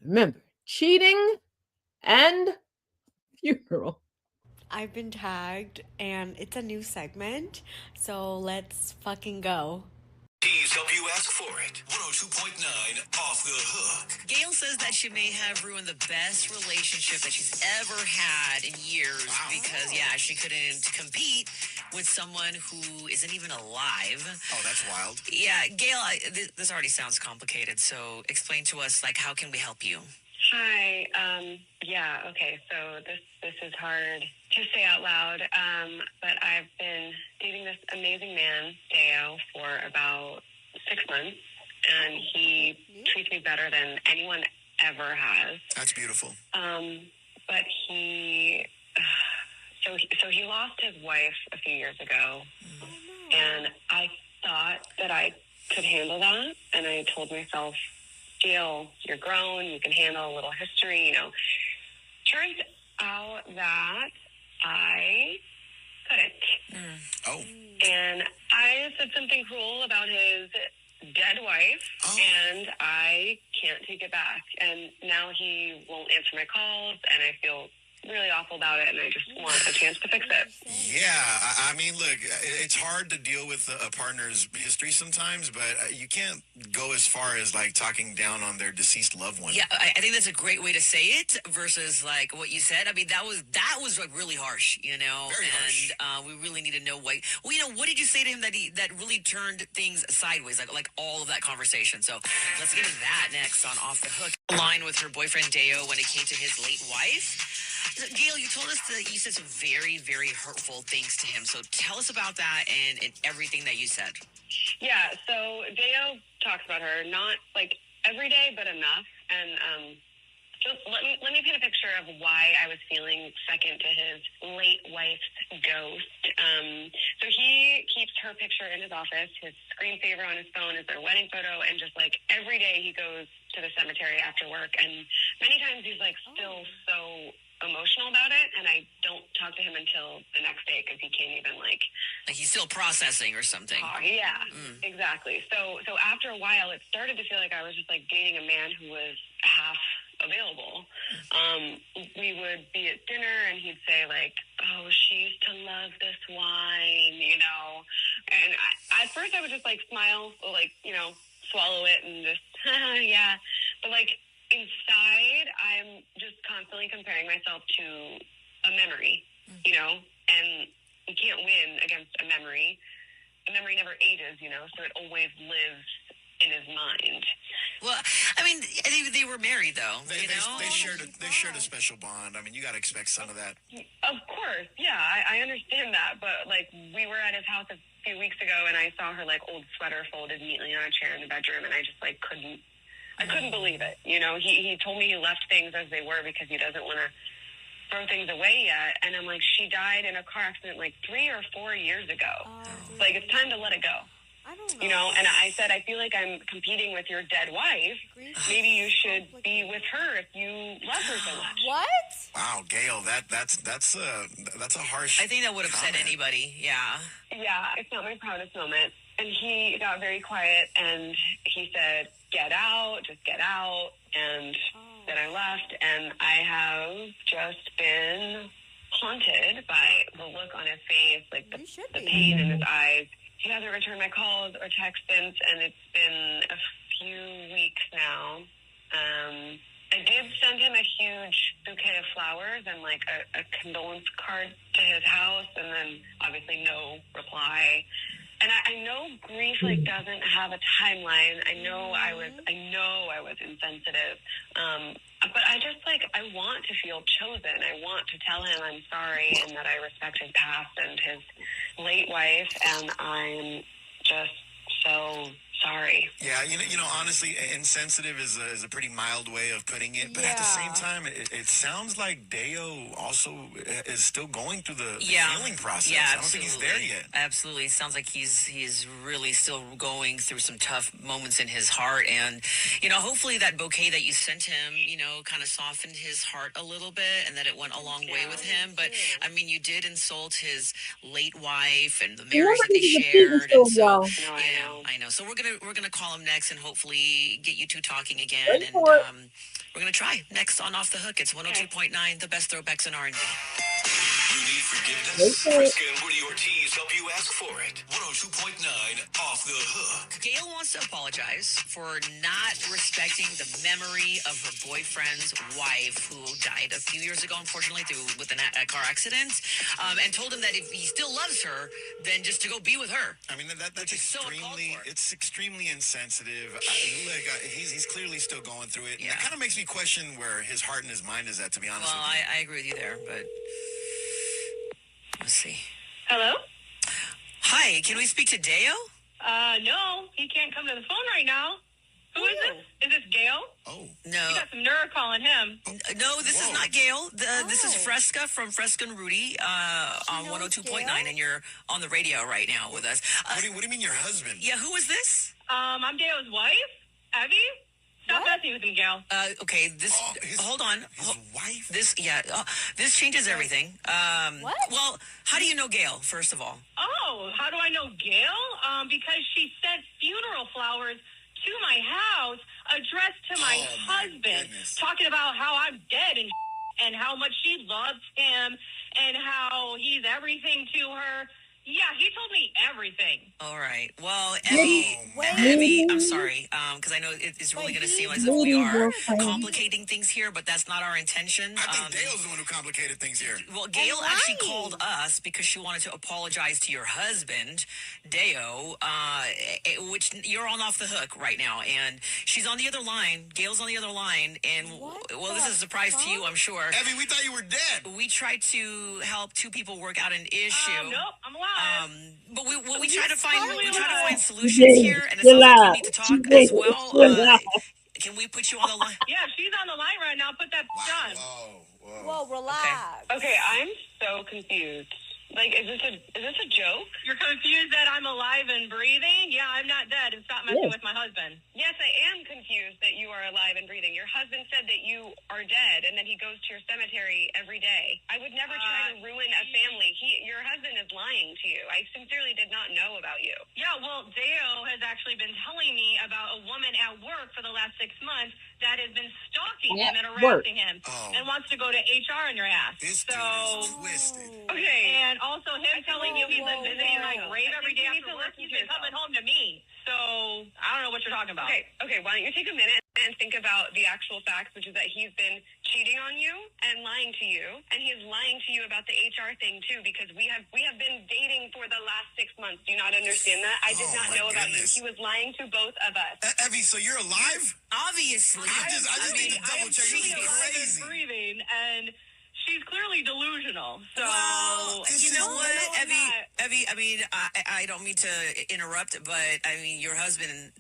Remember, cheating and funeral. I've been tagged and it's a new segment, so let's fucking go. Please help you ask for it. 102.9 Off the Hook. Gail says that she may have ruined the best relationship that she's ever had in years because, she couldn't compete with someone who isn't even alive. Oh, that's wild. Yeah, Gail, this already sounds complicated, so explain to us, how can we help you? Hi. Okay. So this is hard to say out loud. But I've been dating this amazing man, Deo, for about 6 months, and he treats me better than anyone ever has. That's beautiful. But he lost his wife a few years ago, and I thought that I could handle that, and I told myself, Gail, you're grown, you can handle a little history, Turns out that I couldn't. Oh. And I said something cruel about his dead wife, and I can't take it back. And now he won't answer my calls, and I feel really awful about it, and I just want a chance to fix it. Yeah, I mean, look, it's hard to deal with a partner's history sometimes, but you can't go as far as talking down on their deceased loved one. Yeah, I think that's a great way to say it versus what you said. I mean, that was really harsh, Very harsh. And we really need to know what did you say to him that really turned things sideways, like all of that conversation. So let's get into that next on Off the Hook. Line with her boyfriend Deo when it came to his late wife. Gail, you told us that you said some very, very hurtful things to him. So tell us about that and everything that you said. Yeah, so Deo talks about her, not every day, but enough. And just let me paint a picture of why I was feeling second to his late wife's ghost. So he keeps her picture in his office. His screensaver on his phone is their wedding photo, and just every day he goes to the cemetery after work, and many times he's still so emotional about it, and I don't talk to him until the next day because he can't even he's still processing or something. Yeah, exactly. So after a while, it started to feel like I was just dating a man who was half available. We would be at dinner, and he'd say "Oh, she used to love this wine," And at first, I would just smile, swallow it, and just yeah. But inside, I'm just constantly comparing myself to a memory, and you can't win against a memory. A memory never ages, so it always lives in his mind. Well, I mean, they were married though. They shared a special bond. I mean, you got to expect some of that. Of course, yeah, I understand that. But we were at his house a few weeks ago, and I saw her old sweater folded neatly on a chair in the bedroom, and I just couldn't. I couldn't believe it. He told me he left things as they were because he doesn't want to throw things away yet. And I'm she died in a car accident 3 or 4 years ago. It's time to let it go. I don't know. You know, and I said, I feel like I'm competing with your dead wife. Maybe you should be with her if you love her so much. What? Wow, Gail, that's a harsh. I think that would upset comment. anybody. Yeah. Yeah, it's not my proudest moment. And he got very quiet and he said, get out, just get out. And then I left, and I have just been haunted by the look on his face, like the pain in his eyes. He hasn't returned my calls or texts since, and it's been a few weeks now. I did send him a huge bouquet of flowers and like a condolence card to his house, and then obviously no reply. And I know grief like doesn't have a timeline. I know I was insensitive. But I just I want to feel chosen. I want to tell him I'm sorry and that I respect his past and his late wife, and I'm just so sorry. Yeah, you know, honestly, insensitive is a pretty mild way of putting it. But at the same time, it sounds like Deo also is still going through the healing process. Yeah, I don't think he's there yet. Absolutely. Sounds like he's really still going through some tough moments in his heart. And, you know, hopefully that bouquet that you sent him, you know, kind of softened his heart a little bit and that it went a long way with him. But, I mean, you did insult his late wife and the marriage that they shared. And so, I know. So we're gonna call him next and hopefully get you two talking again. And we're gonna try next on Off the Hook. It's 102.9, the best throwbacks in R&B. You need forgiveness? Frisca and Woody Ortiz help you ask for it. 102.9 Off the Hook. Gail wants to apologize for not respecting the memory of her boyfriend's wife who died a few years ago, unfortunately, with a car accident, and told him that if he still loves her, then just to go be with her. I mean, that's extremely, it's extremely insensitive. He's clearly still going through it. Yeah. That kind of makes me question where his heart and his mind is at, to be honest with you. I agree with you there, but let's see. Hello? Hi, can we speak to Deo? No, he can't come to the phone right now. Who is this? Is this Gail? Oh. No. You got some nerve calling him. No, this is not Gail. This is Fresca from Fresca and Rudy on 102.9, and you're on the radio right now with us. What do you mean your husband? Yeah, who is this? I'm Gail's wife, Evie. Stop messing with me, Gail. Okay, hold on. His wife? This changes everything. What? Well, how do you know Gail, first of all? Oh, how do I know Gail? Because she sent funeral flowers to my house addressed to my husband, talking about how I'm dead and how much she loves him and how he's everything to her. Yeah, he told me everything. All right. Well, Evie, I'm sorry, because I know it's really going to seem as if we are complicating things here, but that's not our intention. I think Dale's the one who complicated things here. Well, Gail actually called us because she wanted to apologize to your husband, Deo, which you're on Off the Hook right now, and she's on the other line. Gail's on the other line, and this is a surprise to you, I'm sure. Evie, we thought you were dead. We tried to help two people work out an issue. Nope, I'm alive. But we try to find solutions here, and it sounds like you need to talk as well. Can we put you on the line? Yeah, she's on the line right now. Put that on. Whoa, relax. Okay, I'm so confused. Like, is this a joke? You're confused that I'm alive and breathing? Yeah, I'm not dead, and stop messing with my husband. Yes, I am confused that you are alive and breathing. Your husband said that you are dead, and then he goes to your cemetery every day. I would never try to ruin a family. Your husband is lying to you. I sincerely did not know about you. Yeah, well, Deo has actually been telling me about a woman at work for the last 6 months that has been stalking him and harassing him and wants to go to HR in your ass. This dude is twisted. Okay, and also him telling you he's been visiting my grave every day after work. He's been coming home to me. So I don't know what you're talking about. Okay. Why don't you take a minute and think about the actual facts, which is that he's been cheating on you and lying to you, and he is lying to you about the HR thing too, because we have been dating for the last 6 months. Do you not understand that? I did not know about you. He was lying to both of us. Evie, so you're alive? Obviously. I just need to double check. This is crazy. Breathing, and she's clearly delusional. So Well, you know what, no, I'm not. Evie. I mean, I don't mean to interrupt, but I mean, your husband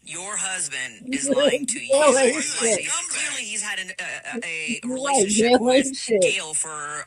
is lying to you. Clearly, he's had a relationship with Gail for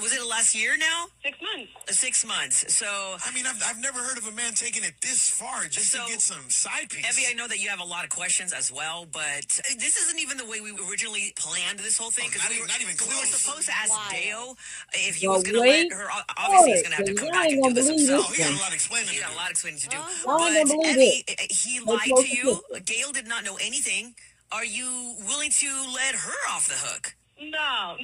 was it last year now? 6 months. 6 months. So I mean, I've never heard of a man taking it this far just to get some side piece. Evie, I know that you have a lot of questions as well, but this isn't even the way we originally planned this whole thing. Because not even close. We were supposed to ask Deo if he Well, was going to wait let her. Obviously, he's going to have to for it, come 'cause back I ain't and do gonna this believe himself. this He got one. a lot of explaining He to got do. a lot of explaining to do. I ain't But gonna believe Evie, it. he That's lied close to to you. it. Gail did not know anything. Are you willing to let her off the hook? No.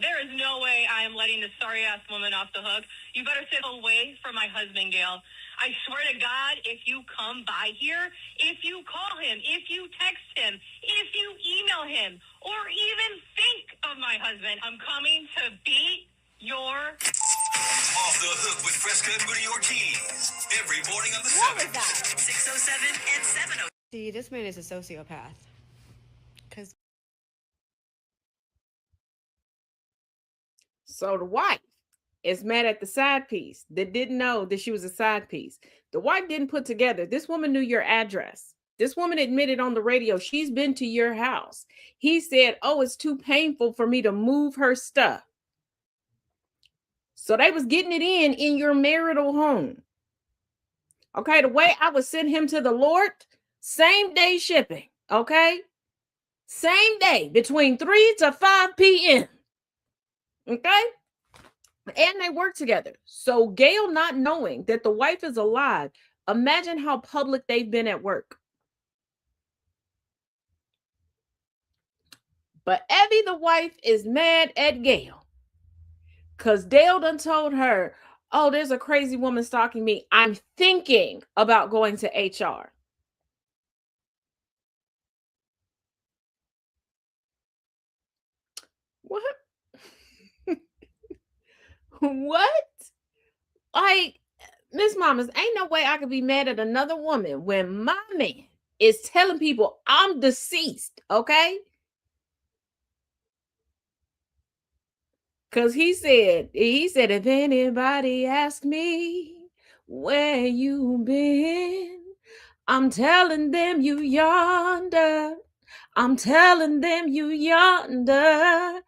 There is no way I am letting this sorry-ass woman off the hook. You better sit away from my husband, Gail. I swear to God, if you come by here, if you call him, if you text him, if you email him, or even think of my husband, I'm coming to beat your... Off the Hook with Fresca and Woody Ortiz. Every morning on the What was 7th. that? 607 and 70. See, this man is a sociopath. Because So the wife is mad at the side piece that didn't know that she was a side piece. The wife didn't put together. This woman knew your address. This woman admitted on the radio she's been to your house. He said, "Oh, it's too painful for me to move her stuff." So they was getting it in your marital home. Okay, the way I would send him to the Lord, same day shipping. Okay, same day between 3 to 5 p.m. Okay. And they work together. So Gail not knowing that the wife is alive, imagine how public they've been at work. But Evie, the wife, is mad at Gail because Dale done told her, "Oh, there's a crazy woman stalking me. I'm thinking about going to HR." What? What? Like, Miss Mamas, ain't no way I could be mad at another woman when my man is telling people I'm deceased, okay? Because he said, if anybody asks me where you been, I'm telling them you yonder. I'm telling them you yonder.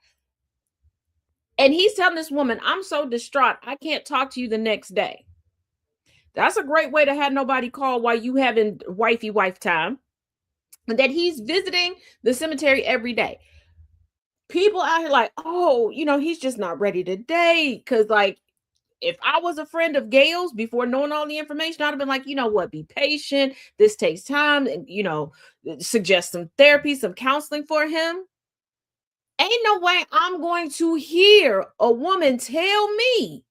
And he's telling this woman, I'm so distraught, I can't talk to you the next day. That's a great way to have nobody call while you having wifey wife time. And that he's visiting the cemetery every day. People out here like, "Oh, he's just not ready to date." Because, like, if I was a friend of Gail's before knowing all the information, I'd have been like, "You know what? Be patient. This takes time." And, suggest some therapy, some counseling for him. Ain't no way I'm going to hear a woman tell me,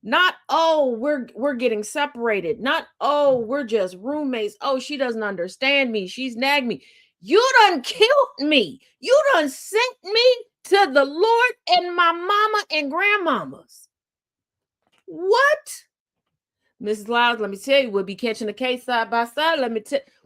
not, "Oh, we're getting separated," not, "Oh, we're just roommates. Oh, she doesn't understand me. She's nagged me." You done killed me. You done sent me to the Lord and my mama and grandmamas. What? Mrs. Lyles, let me tell you, we'll be catching the case side by side.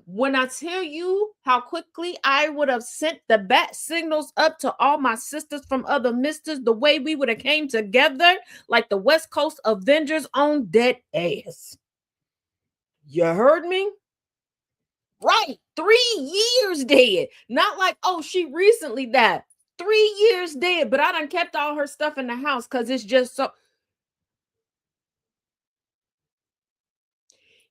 When I tell you how quickly I would have sent the bat signals up to all my sisters from other misters, the way we would have came together like the West Coast Avengers on dead ass. You heard me? Right. 3 years dead. Not like, "Oh, she recently died." 3 years dead, but I done kept all her stuff in the house because it's just so.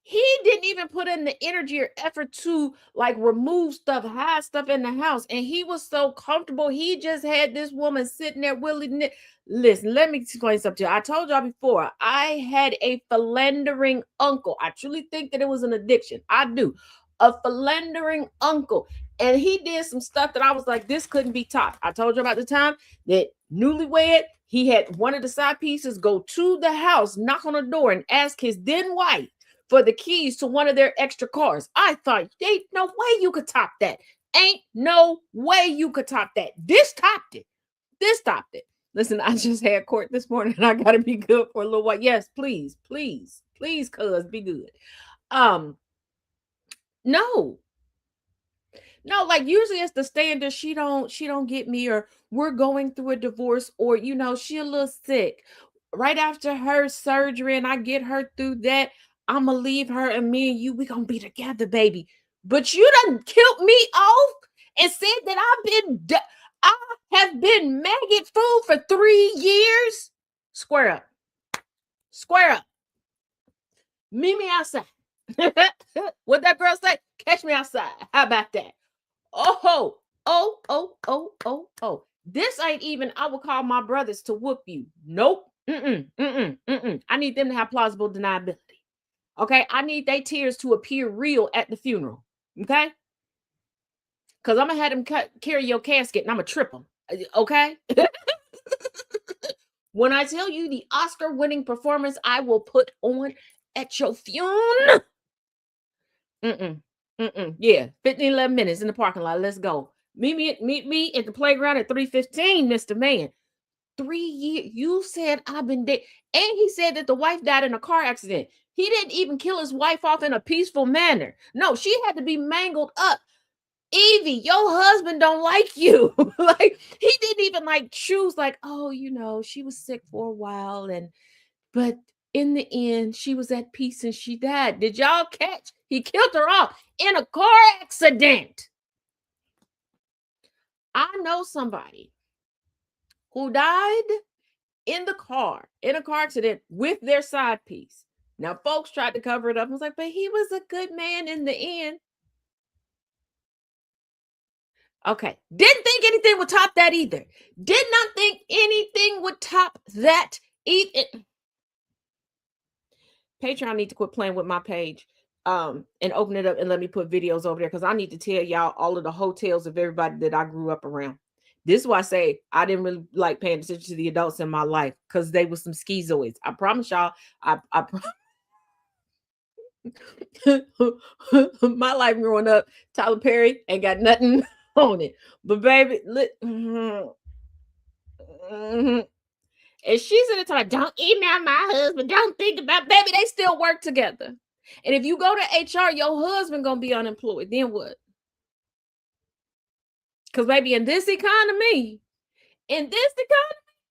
He didn't even put in the energy or effort to, like, remove stuff, hide stuff in the house. And he was so comfortable. He just had this woman sitting there willy-nilly. Listen, let me explain something to you. I told y'all before, I had a philandering uncle. I truly think that it was an addiction. I do. A philandering uncle. And he did some stuff that I was like, this couldn't be topped. I told you about the time that newlywed, he had one of the side pieces go to the house, knock on the door, and ask his then wife for the keys to one of their extra cars. I thought, ain't no way you could top that. Ain't no way you could top that. This topped it. This topped it. Listen, I just had court this morning and I got to be good for a little while. Yes, please, cuz be good. No. No, like usually it's the standard. She don't get me, or we're going through a divorce, or she a little sick. Right after her surgery, and I get her through that, I'ma leave her, and me and you, we gonna be together, baby. But you done killed me off and said that I have been maggot food for 3 years. Square up. Square up. Meet me outside. What that girl say? Catch me outside. How about that? Oh, oh, oh, oh, oh, oh. This ain't even, I would call my brothers to whoop you. Nope. I need them to have plausible deniability. Okay. I need their tears to appear real at the funeral. Okay. Because I'm going to have them carry your casket and I'm going to trip them. Okay. When I tell you the Oscar winning performance I will put on at your funeral. Yeah, 15, 11 minutes in the parking lot. Let's go. Meet me at the playground at 3:15, Mr. Man. 3 years. You said I've been dead. And he said that the wife died in a car accident. He didn't even kill his wife off in a peaceful manner. No, she had to be mangled up. Evie, your husband don't like you. Like, he didn't even choose oh, she was sick for a while, but in the end, she was at peace and she died. Did y'all catch? He killed her off in a car accident. I know somebody who died in a car accident with their side piece. Now, folks tried to cover it up and was like, but he was a good man in the end. Okay. Didn't think anything would top that either. Did not think anything would top that either. Patreon need to quit playing with my page and open it up and let me put videos over there, because I need to tell y'all all of the hotels of everybody that I grew up around. This is why I say I didn't really like paying attention to the adults in my life, because they were some schizoids. I promise y'all, my life growing up, Tyler Perry ain't got nothing on it. But baby, and she's in the time, don't email my husband, don't think about, baby, they still work together. And if you go to HR, your husband gonna be unemployed. Then what? Because baby, in this economy,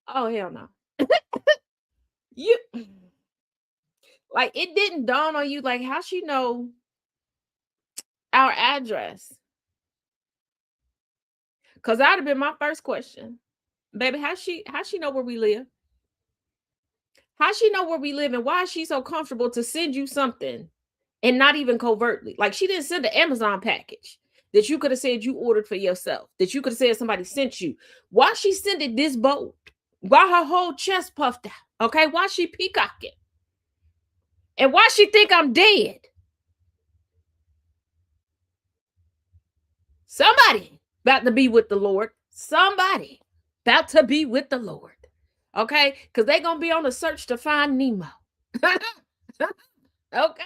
oh hell no. You it didn't dawn on you, how she know our address? Because that'd have been my first question. Baby, how she know where we live? How she know where we live, and why is she so comfortable to send you something and not even covertly? She didn't send an Amazon package that you could have said you ordered for yourself, that you could have said somebody sent you. Why she send it this bold? Why her whole chest puffed out? Okay, why she peacocking? And why she think I'm dead? Somebody about to be with the Lord. Somebody about to be with the Lord. Okay, because they're gonna be on a search to find Nemo. Okay.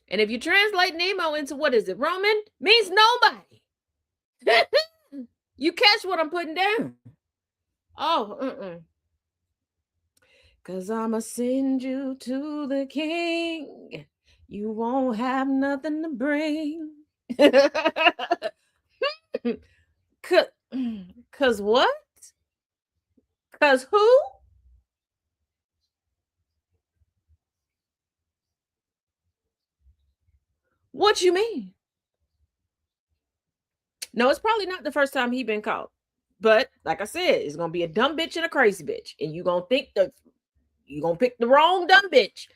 And if you translate Nemo into what is it, Roman, means nobody. You catch what I'm putting down? Oh, Cause I'ma send you to the king. You won't have nothing to bring. Cause what? Cause who? What you mean? No, it's probably not the first time he been caught. But like I said, it's gonna be a dumb bitch and a crazy bitch, and you gonna think that you gonna pick the wrong dumb bitch.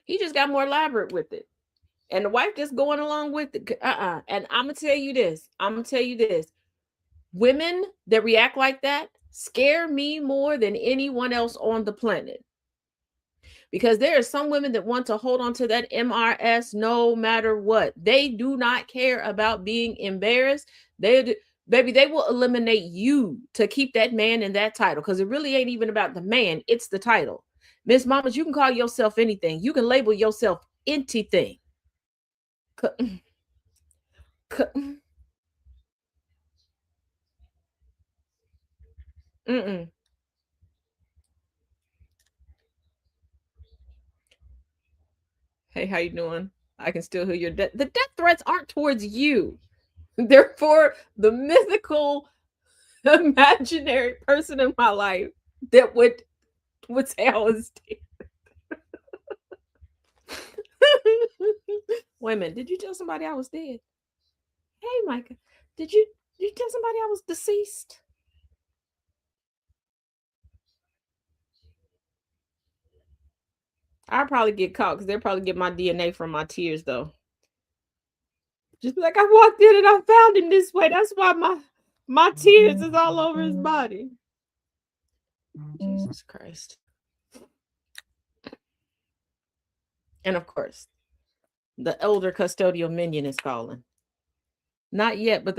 He just got more elaborate with it, and the wife just going along with it. And I'm gonna tell you this. Women that react like that scare me more than anyone else on the planet. Because there are some women that want to hold on to that MRS no matter what. They do not care about being embarrassed. Baby, they will eliminate you to keep that man in that title, because it really ain't even about the man. It's the title. Miss Mamas, you can call yourself anything. You can label yourself anything. Mm-mm. Hey, how you doing? I can still hear your death. The death threats aren't towards you. They're for the mythical, imaginary person in my life that would say I was dead. Wait a minute. Did you tell somebody I was dead? Hey, Micah. Did you tell somebody I was deceased? I'll probably get caught because they'll probably get my DNA from my tears, though. Just be like, I walked in and I found him this way. That's why my tears is all over his body. Jesus Christ. And of course, the elder custodial minion is calling. Not yet, but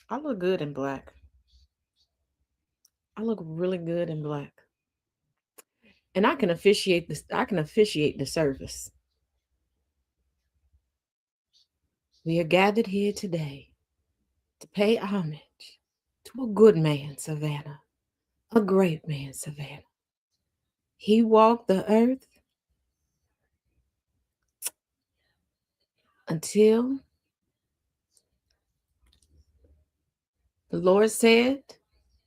I look good in black. I look really good in black. And I can officiate this. I can officiate the service. We are gathered here today to pay homage to a good man, Savannah. A great man, Savannah. He walked the earth until the Lord said,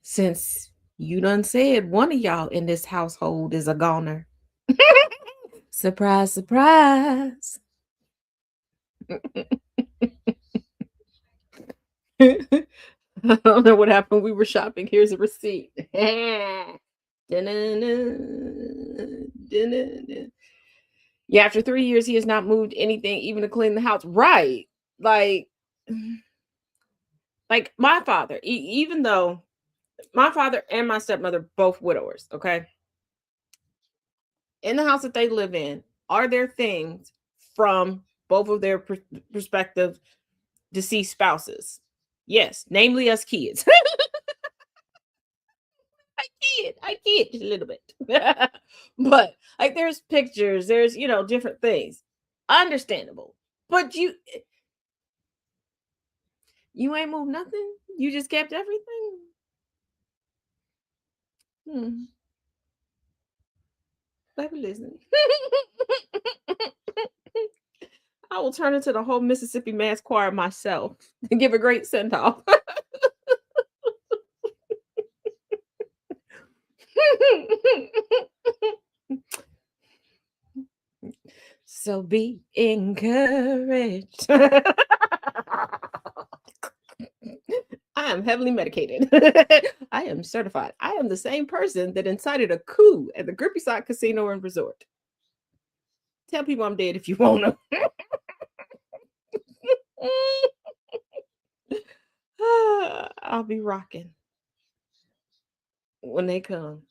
since you done said one of y'all in this household is a goner. Surprise, surprise. I don't know what happened. We were shopping. Here's a receipt. Yeah, after 3 years, he has not moved anything, even to clean the house. Right. Like my father, even though my father and my stepmother both widowers, okay? In the house that they live in, are there things from both of their prospective deceased spouses? Yes, namely us kids. I kid just a little bit. But like there's pictures, there's different things. Understandable. But you ain't moved nothing? You just kept everything? Hmm. Baby, listen. I will turn into the whole Mississippi Mass Choir myself and give a great send off. So be encouraged. I am heavily medicated. I am certified. I am the same person that incited a coup at the Grippy Sock Casino and Resort. Tell people I'm dead if you want to. I'll be rocking when they come.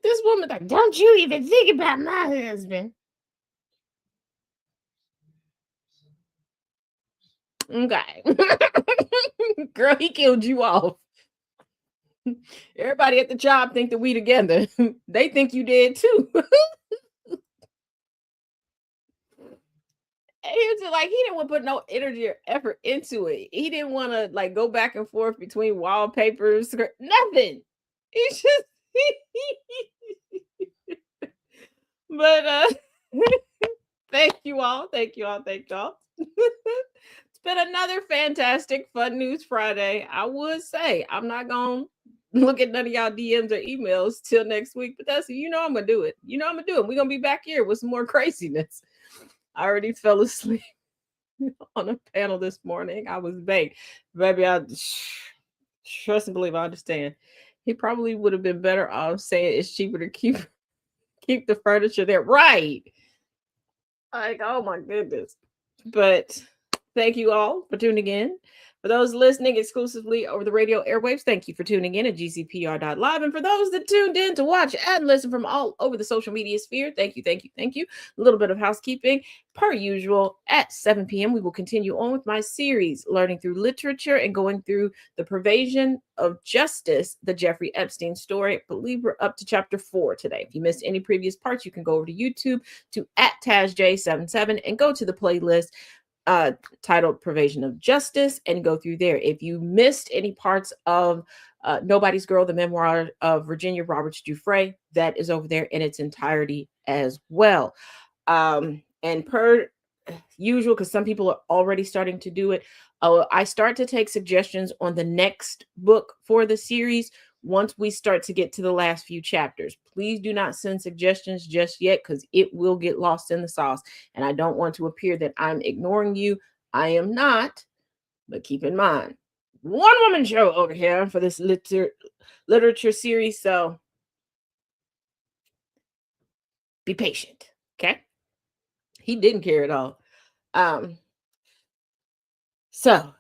This woman like, don't you even think about my husband. Okay. Girl, he killed you off. Everybody at the job think that we together. They think you did too. Here's it, like he didn't want to put no energy or effort into it. He didn't want to like go back and forth between wallpapers, nothing. It's just but thank you all. Thank you all. Thank y'all. It's been another fantastic Fun News Friday. I would say I'm not gonna look at none of y'all DMs or emails till next week, but that's I'm gonna do it. I'm gonna do it. We're gonna be back here with some more craziness. I already fell asleep on a panel this morning. I was baked. Baby, I trust and believe I understand. He probably would have been better off saying it's cheaper to keep the furniture there. Right. Like, oh my goodness. But Thank you all for tuning in. For those listening exclusively over the radio airwaves, thank you for tuning in at gcpr.live. And for those that tuned in to watch and listen from all over the social media sphere, thank you, thank you, thank you. A little bit of housekeeping. Per usual, at 7 p.m., we will continue on with my series, Learning Through Literature and going through the Pervasion of Justice, the Jeffrey Epstein story. I believe we're up to chapter 4 today. If you missed any previous parts, you can go over to YouTube to @TazJ77 and go to the playlist titled Pervasion of Justice and go through there. If you missed any parts of Nobody's Girl, the memoir of Virginia Roberts Giuffre, that is over there in its entirety as well. And per usual, because some people are already starting to do it, I start to take suggestions on the next book for the series once we start to get to the last few chapters. Please do not send suggestions just yet, because it will get lost in the sauce. And I don't want to appear that I'm ignoring you. I am not. But keep in mind, one woman show over here for this literature series. So be patient. Okay. He didn't care at all. So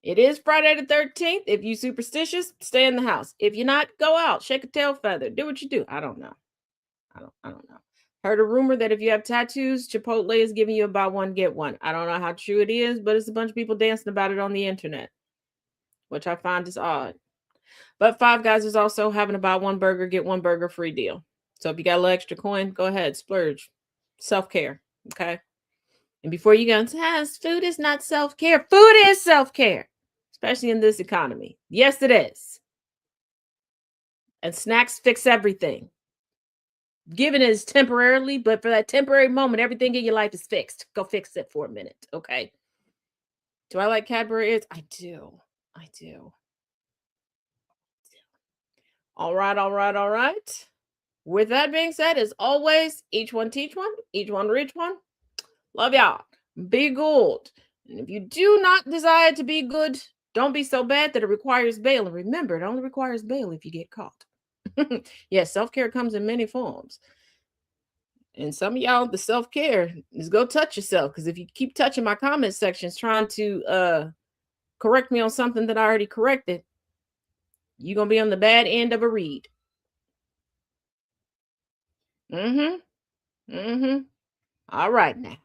it is Friday the 13th. If you superstitious, stay in the house. If you're not, go out, shake a tail feather, do what you do. I don't know. I don't know. Heard a rumor that if you have tattoos, Chipotle is giving you a buy one, get one. I don't know how true it is, but it's a bunch of people dancing about it on the internet, which I find is odd. But Five Guys is also having a buy one burger, get one burger free deal. So if you got a little extra coin, go ahead, splurge. Self-care, okay? And before you go, food is not self-care. Food is self-care, especially in this economy. Yes, it is. And snacks fix everything. Giving is temporarily, but for that temporary moment, everything in your life is fixed. Go fix it for a minute, okay? Do I like Cadbury Ears? I do. I do. All right, all right, all right. With that being said, as always, each one teach one, each one reach one. Love y'all. Be good. And if you do not desire to be good, don't be so bad that it requires bail. And remember, it only requires bail if you get caught. Yes, self-care comes in many forms. And some of y'all, the self-care is go touch yourself. Because if you keep touching my comment sections trying to correct me on something that I already corrected, you're going to be on the bad end of a read. Mm-hmm. Mm-hmm. All right now.